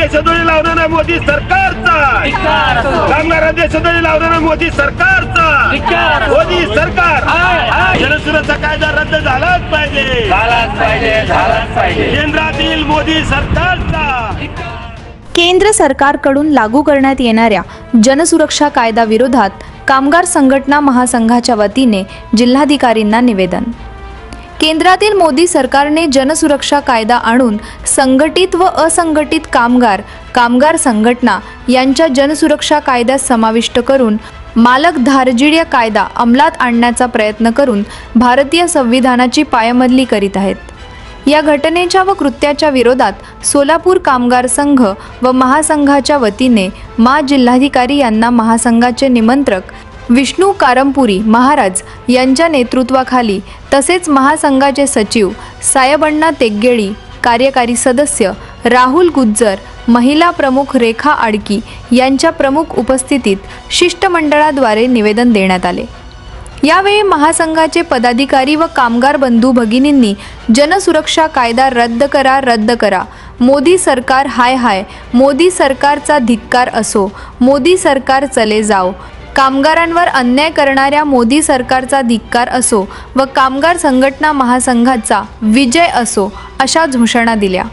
देशद्रोही लावणाऱ्या मोदी सरकारचा, कामगारांना देशद्रोही लावणाऱ्या मोदी सरकारचा, मोदी सरकार जनसुरक्षा कायदा रद्द झालाच पाहिजे, केंद्रातील मोदी सरकारचा। केंद्र सरकारकडून लागू करण्यात येणाऱ्या जनसुरक्षा कायदा विरोधात कामगार संघटना महासंघाच्या वतीने जिल्हाधिकारींना निवेदन। केंद्रातील मोदी सरकारने जनसुरक्षा कायदा आणून संघटित व असंघटित कामगार संघटना यांच्या जनसुरक्षा कायद्यात समाविष्ट करून मालक धार्जिण्य कायदा अंमलात आणण्याचा प्रयत्न करून भारतीय संविधानाची पायमल्ली करीत आहेत। या घटनेच्या व कृत्याच्या विरोधात सोलापूर कामगार संघ व महासंघाच्या वतीने जिल्हाधिकारी यांना महासंघाचे निमंत्रक विष्णू कारंपुरी महाराज यांच्या नेतृत्वाखाली तसेच महासंघाचे सचिव सायबण्णा तेग्गेळी, कार्यकारी सदस्य राहुल गुज्जर, महिला प्रमुख रेखा आडकी यांच्या प्रमुख उपस्थितीत शिष्टमंडळाद्वारे निवेदन देण्यात आले। यावेळी महासंघाचे पदाधिकारी व कामगार बंधू भगिनींनी जनसुरक्षा कायदा रद्द करा, मोदी सरकार हाय हाय, मोदी सरकारचा धिक्कार असो, मोदी सरकार चले जाओ, कामगारांवर अन्याय करणाऱ्या मोदी सरकारचा धिक्कार असो व कामगार संघटना महासंघाचा विजय असो अशा घोषणा दिल्या।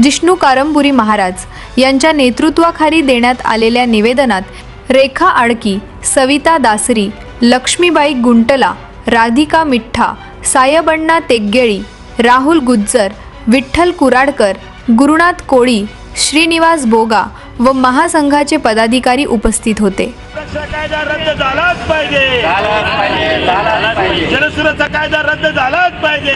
जिष्णू कारंपुरी महाराज यांच्या नेतृत्वाखाली देण्यात आलेल्या निवेदनात रेखा आडकी, सविता दासरी, लक्ष्मीबाई गुंटला, राधिका मिठ्ठा, सायबण्णा तेग्गेळी, राहुल गुज्जर, विठ्ठल कुराडकर, गुरुनाथ कोळी, श्रीनिवास बोगा व महासंघाचे पदाधिकारी उपस्थित होते। कायदा रद्द झालाच पाहिजे, जनसुरक्षा कायदा रद्द झालाच पाहिजे,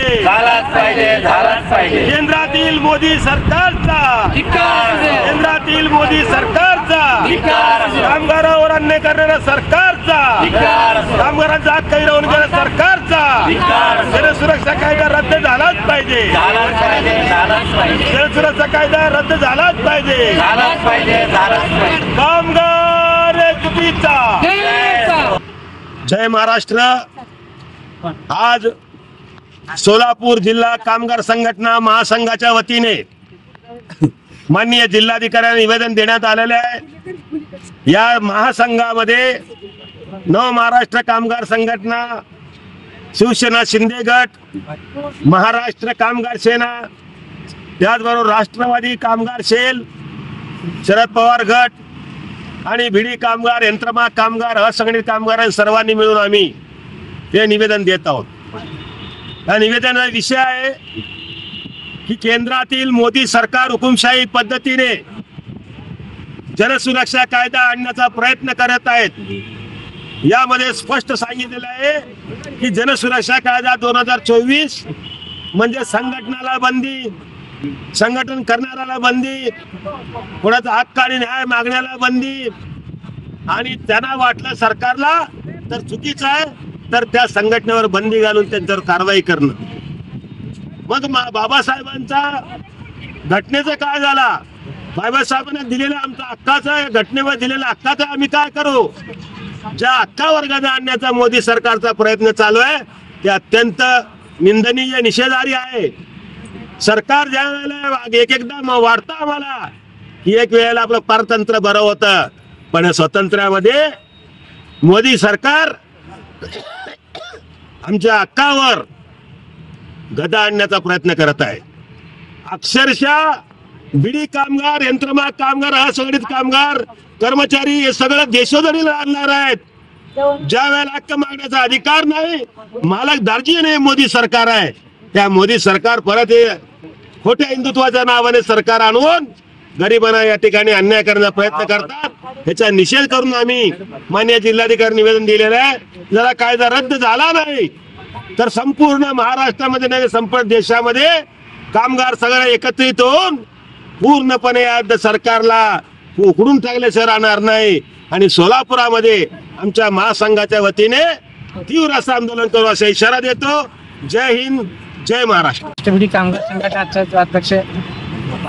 केंद्रातील मोदी सरकारचा, केंद्रातील मोदी सरकारचा, कामगारावर अन्याय करणाऱ्या सरकारचा, कामगारांचा हक्क हिरावून घेणाऱ्या सरकारचा जनसुरक्षा कायदा रद्द झालाच पाहिजे, जनसुरक्षा कायदा रद्द झालाच पाहिजे, कामगार एकजुटीचा जय महाराष्ट्र। आज सोलापूर जिल्हा कामगार संघटना महासंघाच्या वतीने माननीय जिल्हाधिकाऱ्यांना निवेदन देण्यात आलेले आहे। या महासंघामध्ये नव महाराष्ट्र कामगार संघटना, शिवसेना शिंदे गट, महाराष्ट्र कामगार सेना, त्याचबरोबर राष्ट्रवादी कामगार सेल, शरद पवार गट आणि भिडी कामगार, यंत्रमाग कामगार, असंघटित कामगार सर्वांनी मिळून आम्ही हे निवेदन देत आहोत। या निवेदनाचा विषय आहे की केंद्रातील मोदी सरकार हुकुमशाही पद्धतीने जनसुरक्षा कायदा आणण्याचा प्रयत्न करत आहेत। यामध्ये स्पष्ट सांगितलेलं आहे की जनसुरक्षा कायदा 2024 म्हणजे संघटनाला बंदी, संघटन करणाऱ्याला बंदी, कोणाचा हक्क आणि न्याय मागण्याला बंदी, आणि त्यांना वाटलं सरकारला तर चुकीचं आहे तर त्या संघटनेवर बंदी घालून त्यांच्यावर कारवाई करणं। मग बाबासाहेबांचा घटनेचं काय झाला? बाबासाहेबांनी दिलेल्या आमच्या हक्काचं, घटनेवर दिलेल्या हक्काचं आम्ही काय करू? ज्या हक्कावर गदा आणण्याचा मोदी सरकारचा प्रयत्न चालू आहे ते अत्यंत निंदनीय, निषेधार्ह आहे। सरकार ज्या वेळेला एकदा वाटतं आम्हाला की एक वेळेला आपलं पारतंत्र्य बरं होतं, पण स्वातंत्र्यामध्ये मोदी सरकार आमच्या हक्कावर गदा आणण्याचा प्रयत्न करत आहे। अक्षरशः बिडी कामगार, यंत्रमाग कामगार, असंघटित कामगार, कर्मचारी हे सगळं देशोधडीला आणणार आहेत। ज्या वेळेला हक्क मागण्याचा अधिकार नाही, मालक धार्जिण्य मोदी सरकार आहे। त्या मोदी सरकार परत खोट्या हिंदुत्वाच्या नावाने सरकार आणून गरिबांना या ठिकाणी अन्याय करण्याचा प्रयत्न करतात। याचा निषेध करून आम्ही माननीय जिल्हाधिकारी निवेदन दिलेलं आहे। जरा कायदा रद्द झाला नाही तर संपूर्ण महाराष्ट्रामध्ये नाही, संपूर्ण देशामध्ये कामगार सगळे एकत्रित होऊन पूर्णपणे या सरकारला उखडून टाकल्याशिवाय राहणार नाही। आणि सोलापुरामध्ये आमच्या महासंघाच्या वतीने तीव्र असं आंदोलन करू असा इशारा देतो। जय हिंद, जय महाराष्ट्र। राष्ट्रवादी कामगार संघटनाचे अध्यक्ष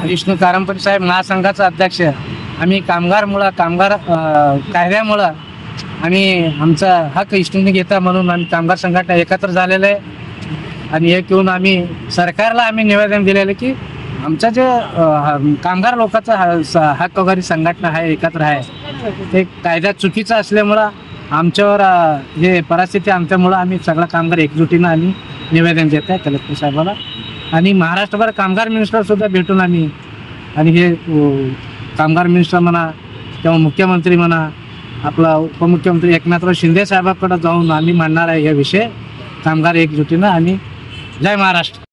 विष्णू कारंपुरी साहेब, महासंघाचा अध्यक्ष, आम्ही कामगार कायद्यामुळं आम्ही आमचा हक्क इष्टून घेता म्हणून आम्ही कामगार संघटना एकत्र झालेलं आहे। आणि हे घेऊन आम्ही सरकारला निवेदन दिलेलं की आमचं जे कामगार लोकांचा हक्क वगैरे संघटना आहे, एकत्र आहे, ते कायदा चुकीचा असल्यामुळं आमच्यावर हे परिस्थिती आमच्यामुळं आम्ही सगळा कामगार एकजुटीनं आम्ही निवेदन देत आहे कलेक्टर साहेबाला आणि महाराष्ट्रभर कामगार मिनिस्टर सुद्धा भेटून आम्ही आणि हे कामगार मिनिस्टर म्हणा किंवा मुख्यमंत्री म्हणा आपला उपमुख्यमंत्री एकनाथराव शिंदे साहेबांकडे जाऊन आम्ही मांडणार आहे हे विषय कामगार एकजुटीनं आणि जय महाराष्ट्र.